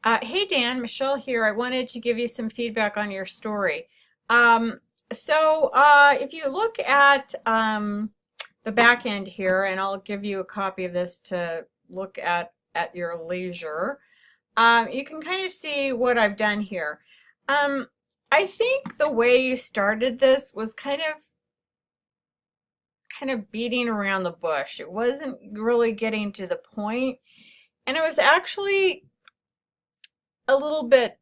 Hey Dan, Michelle here. I wanted to give you some feedback on your story. Um, if you look at the back end here, and I'll give you a copy of this to look at your leisure, you can kind of see what I've done here. Um, I think the way you started this was kind of beating around the bush. It wasn't really getting to the point, and it was actually a little bit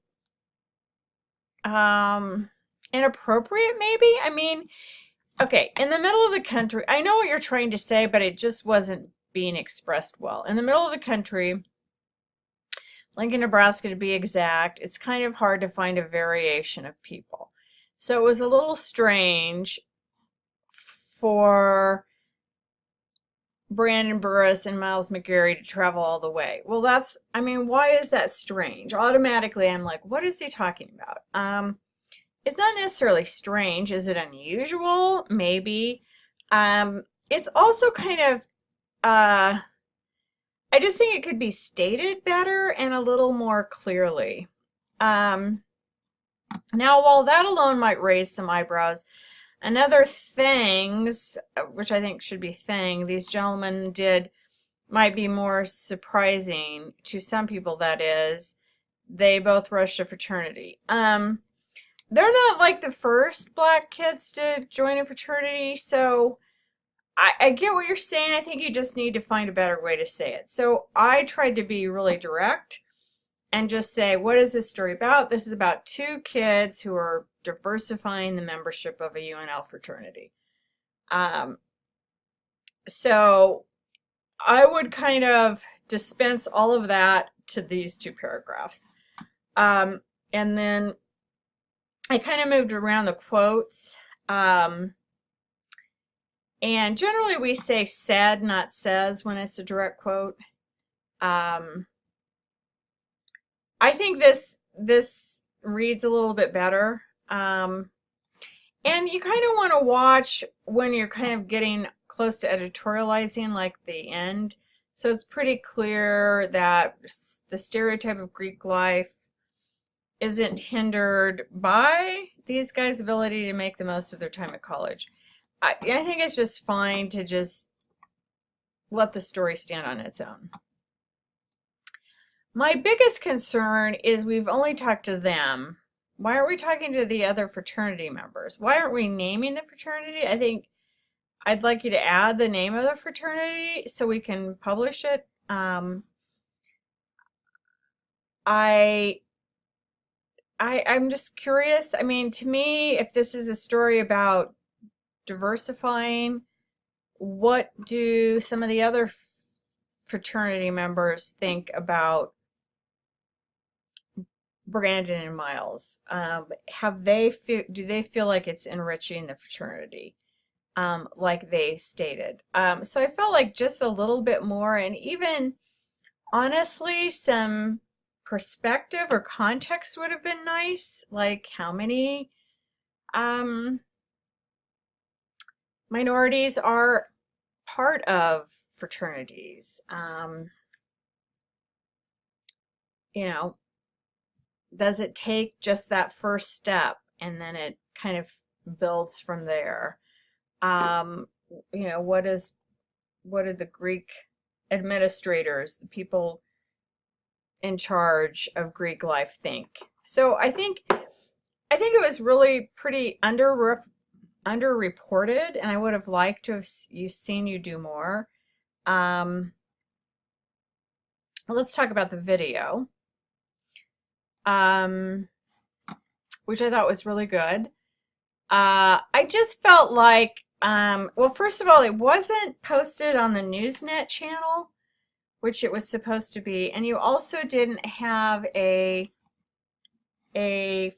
um inappropriate maybe. I mean, okay, in the middle of the country, I know what you're trying to say, but it just wasn't being expressed well. In the middle of the country, Lincoln, Nebraska to be exact, it's kind of hard to find a variation of people. So it was a little strange for Brandon Burris and Miles McGarry to travel all the way. Well, I mean, why is that strange? Automatically, I'm like, what is he talking about? It's not necessarily strange. Is it unusual? Maybe. It's also kind of, I just think it could be stated better and a little more clearly. Um, Now, while that alone might raise some eyebrows, another things, which I think should be thing, these gentlemen did might be more surprising to some people, that is, they both rushed a fraternity. They're not like the first black kids to join a fraternity, so I get what you're saying. I think you just need to find a better way to say it. So I tried to be really direct and just say, what is this story about? This is about two kids who are diversifying the membership of a UNL fraternity. Um, so I would kind of dispense all of that to these two paragraphs. And then I kind of moved around the quotes. And generally we say said, not says, when it's a direct quote. I think this reads a little bit better. And you kind of want to watch when you're kind of getting close to editorializing, like the end. So it's pretty clear that the stereotype of Greek life isn't hindered by these guys' ability to make the most of their time at college. I think it's just fine to just let the story stand on its own. My biggest concern is we've only talked to them. Why aren't we talking to the other fraternity members? Why aren't we naming the fraternity? I think I'd like you to add the name of the fraternity so we can publish it. I'm just curious. I mean, to me, if this is a story about diversifying, what do some of the other fraternity members think about Brandon and Miles? Do they feel like it's enriching the fraternity, like they stated? So I felt like just a little bit more, and even honestly, some perspective or context would have been nice. Like how many minorities are part of fraternities? You know, does it take just that first step and then it kind of builds from there? Um, you know, what did the Greek administrators, the people in charge of Greek life, think? So I think it was really pretty underreported, and I would have liked to have seen you do more. Um, let's talk about the video, um, which I thought was really good. I just felt like, well, first of all, it wasn't posted on the Newsnet channel, which it was supposed to be, and you also didn't have a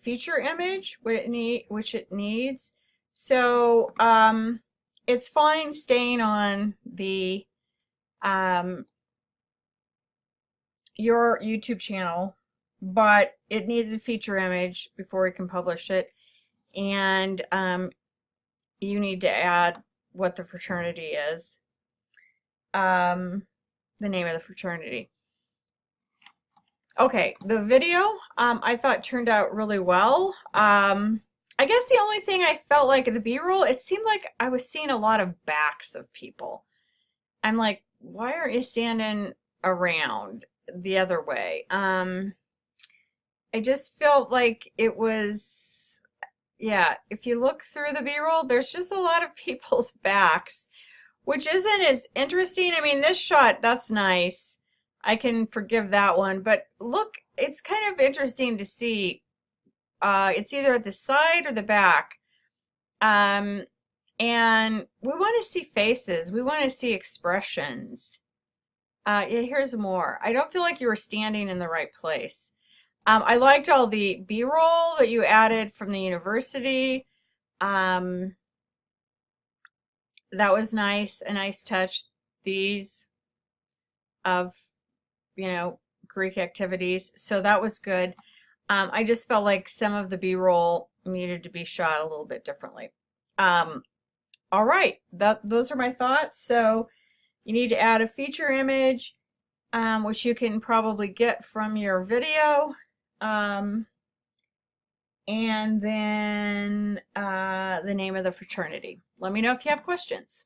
feature image, which it needs. So it's fine staying on the your YouTube channel, but it needs a feature image before we can publish it, and you need to add what the fraternity is, the name of the fraternity. Okay, the video I thought turned out really well. I guess the only thing I felt like the B-roll, it seemed like I was seeing a lot of backs of people. I'm like, why aren't you standing around the other way? I just felt like it was, yeah, if you look through the B-roll, there's just a lot of people's backs, which isn't as interesting. I mean, this shot, that's nice. I can forgive that one, but look, it's kind of interesting to see. It's either at the side or the back. And we want to see faces. We want to see expressions. Yeah, here's more. I don't feel like you were standing in the right place. I liked all the B-roll that you added from the university. That was nice, a nice touch. These of, Greek activities. So that was good. I just felt like some of the B-roll needed to be shot a little bit differently. All right, those are my thoughts. So you need to add a feature image, which you can probably get from your video. And then the name of the fraternity. Let me know if you have questions.